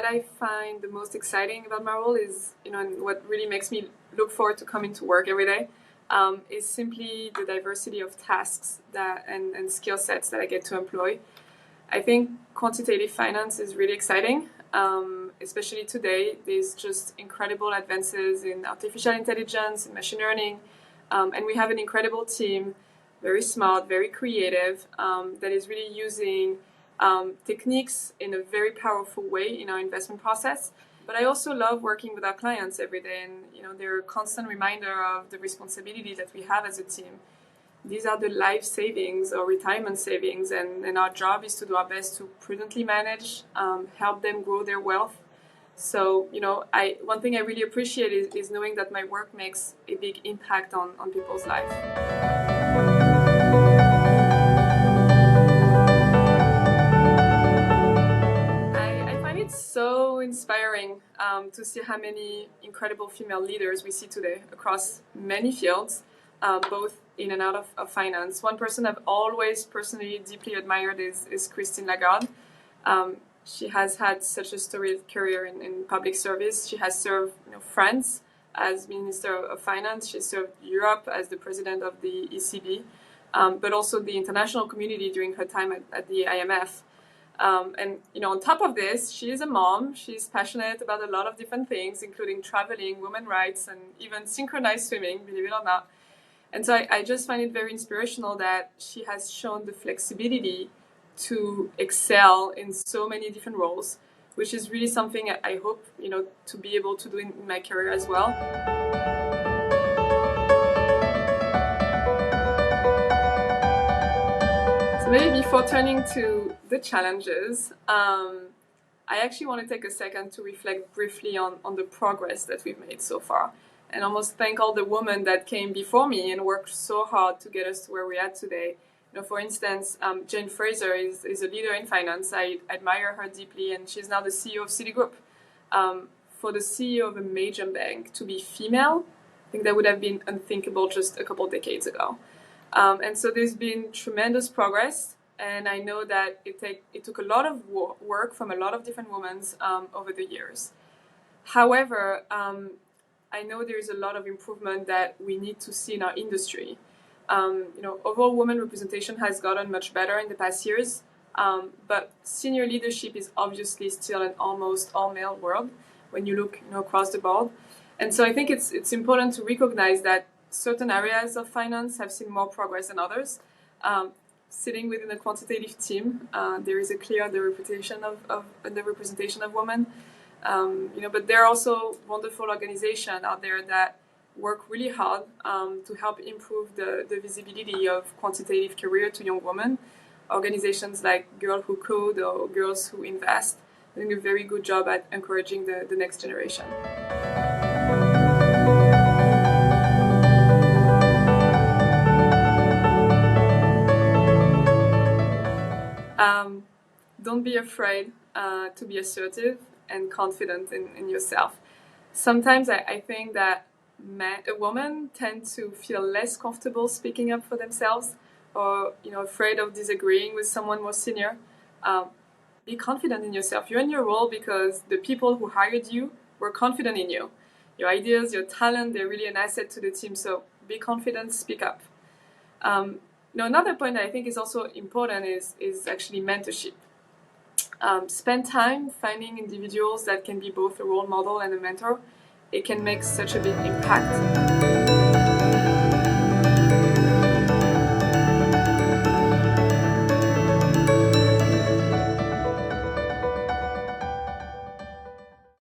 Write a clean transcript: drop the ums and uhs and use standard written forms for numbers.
I find the most exciting about my role is, and what really makes me look forward to coming to work every day, is simply the diversity of tasks and skill sets that I get to employ. I think quantitative finance is really exciting, especially today. There's just incredible advances in artificial intelligence and machine learning, and we have an incredible team, very smart, very creative, that is really using techniques in a very powerful way in our investment process. But I also love working with our clients every day, and they're a constant reminder of the responsibility that we have as a team. These are the life savings or retirement savings, and our job is to do our best to prudently manage, help them grow their wealth. So, one thing I really appreciate is knowing that my work makes a big impact on people's lives. So inspiring to see how many incredible female leaders we see today across many fields, both in and out of finance. One person I've always personally deeply admired is Christine Lagarde. She has had such a storied career in public service. She has served France as Minister of Finance. She served Europe as the President of the ECB, but also the international community during her time at the IMF. And on top of this, she is a mom. She's passionate about a lot of different things, including traveling, women's rights, and even synchronized swimming, believe it or not. And so I just find it very inspirational that she has shown the flexibility to excel in so many different roles, which is really something I hope to be able to do in my career as well. Maybe before turning to the challenges, I actually want to take a second to reflect briefly on the progress that we've made so far, and almost thank all the women that came before me and worked so hard to get us to where we're at today. For instance, Jane Fraser is a leader in finance. I admire her deeply, and she's now the CEO of Citigroup. For the CEO of a major bank to be female, I think that would have been unthinkable just a couple of decades ago. And so there's been tremendous progress, and I know that it took a lot of work from a lot of different women over the years. However, I know there's a lot of improvement that we need to see in our industry. Overall women representation has gotten much better in the past years, but senior leadership is obviously still an almost all-male world when you look across the board. And so I think it's important to recognize that certain areas of finance have seen more progress than others. Sitting within a quantitative team, there is a clear underrepresentation of women. But there are also wonderful organizations out there that work really hard to help improve the visibility of quantitative career to young women. Organizations like Girls Who Code or Girls Who Invest are doing a very good job at encouraging the next generation. Don't be afraid to be assertive and confident in yourself. Sometimes I think that women tend to feel less comfortable speaking up for themselves, or afraid of disagreeing with someone more senior. Be confident in yourself. You're in your role because the people who hired you were confident in you. Your ideas, your talent, they're really an asset to the team. So be confident, speak up. Another point that I think is also important is actually mentorship. Spend time finding individuals that can be both a role model and a mentor. It can make such a big impact.